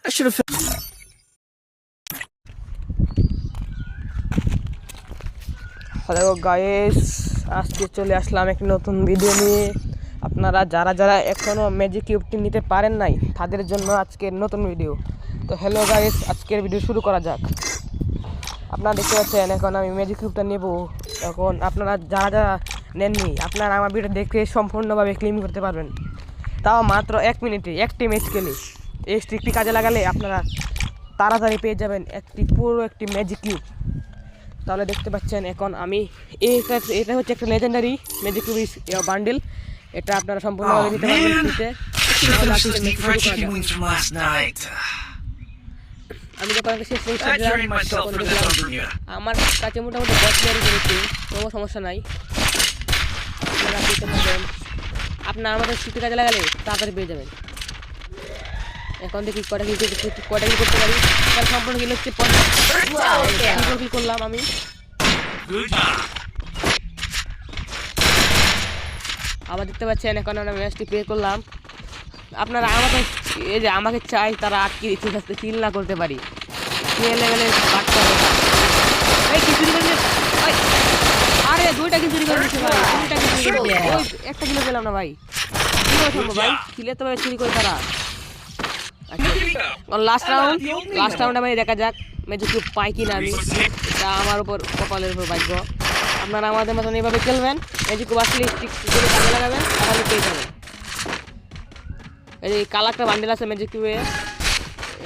I should have. Hello guys, আজকে চলে আসলাম একটি নতুন ভিডিও নিয়ে। আপনারা যারা যারা এখনও ম্যাজিক কিউবটি নিতে পারেন নাই তাদের জন্য আজকের নতুন ভিডিও। তো হ্যালো গাইস, আজকের ভিডিও শুরু করা যাক। আপনারা দেখতে পাচ্ছেন এখন আমি ম্যাজিক কিউবটা নেব। এখন আপনারা যারা যারা নেননি, আপনারা আমার ভিডিও দেখে সম্পূর্ণভাবে ক্লেম করতে পারবেন, তাও মাত্র 1 মিনিটে একটি ম্যাচ খেলে। এই ট্রিকটি কাজে লাগালে আপনারা তাড়াতাড়ি পেয়ে যাবেন পুরো একটি ম্যাজিক কিউব। তাহলে দেখতে পাচ্ছেন এখন আমি এটা হচ্ছে একটা লেজেন্ডারি ম্যাজিক কিউব বান্ডেল। এটা আপনারা সম্পূর্ণভাবে নিতে পারবেন ফ্রিতে। আমি যখন শেষ আমার কাছে মোটামুটি 10 প্লেয়ার করেছি, কোনো সমস্যা নাই। আপনারা পেতে পারবেন, আপনার আমাদের সিটি কাজে লাগালে তাড়াতাড়ি পেয়ে যাবেন। এখন দেখি কটা কি করতে পারি। তার সম্পূর্ণ কিল হচ্ছে কিল করলাম আমি। আবার দেখতে পাচ্ছেন এখন আমরা ম্যাচটি প্লে করলাম। আপনারা আমাকে চাই তারা আটকে দিচ্ছে কিল না করতে পারি। আরে দুইটা কি চুরি করে দিচ্ছে ভাই, একটা কিলো পেলাম না ভাই। কি করে সম্ভব ভাই? কিলে তো ভাই চুরি করে তারা। লাস্ট রাউন্ড আমি দেখা যাক ম্যাজিক কিউব পাই কিনা আমি। এটা আমার উপর কপালের উপর ভাগ্য। আপনারা আমাদের মতন এইভাবে খেলবেন, ম্যাজিক কিউব আসলে কাজে লাগাবেন, তাহলে পেয়ে যাবেন। এই যে কালার একটা বান্ডেল আছে ম্যাজিক কিউবে,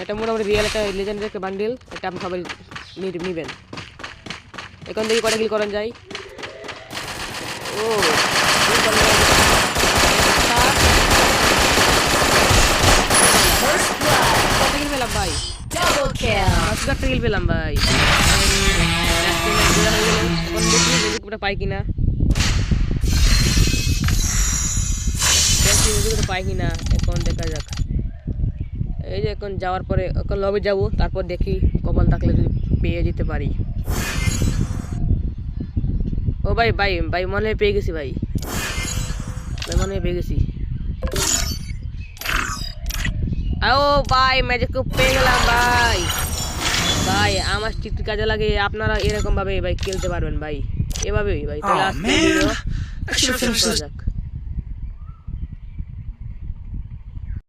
এটা মোটামুটি রিয়েল একটা লেজেন্ডারি একটা বান্ডেল। এটা আপনি সবাই নেবেন। এখন দেখি কটা কিল করেন যায়। ও ভাই, একটা কিল পেলাম ভাই। পাই কিনা পাই কিনা এখন দেখা যাক। এই যে এখন যাওয়ার পরে এখন লবে যাব, তারপর দেখি কপাল থাকলে যদি পেয়ে যেতে পারি। ও ভাই ভাই ভাই মনে হয় পেয়ে গেছি ভাই, মনে হয় পেয়ে গেছি। ও ভাই ম্যাজিক কিউব পেয়ে গেলাম ভাই। ভাই আমার ঠিক কাজে লাগে, আপনারা এরকম ভাবে ভাই খেলতে পারবেন ভাই, এভাবেই ভাই। তাহলে আজকে ভিডিও শুরু করা যাক।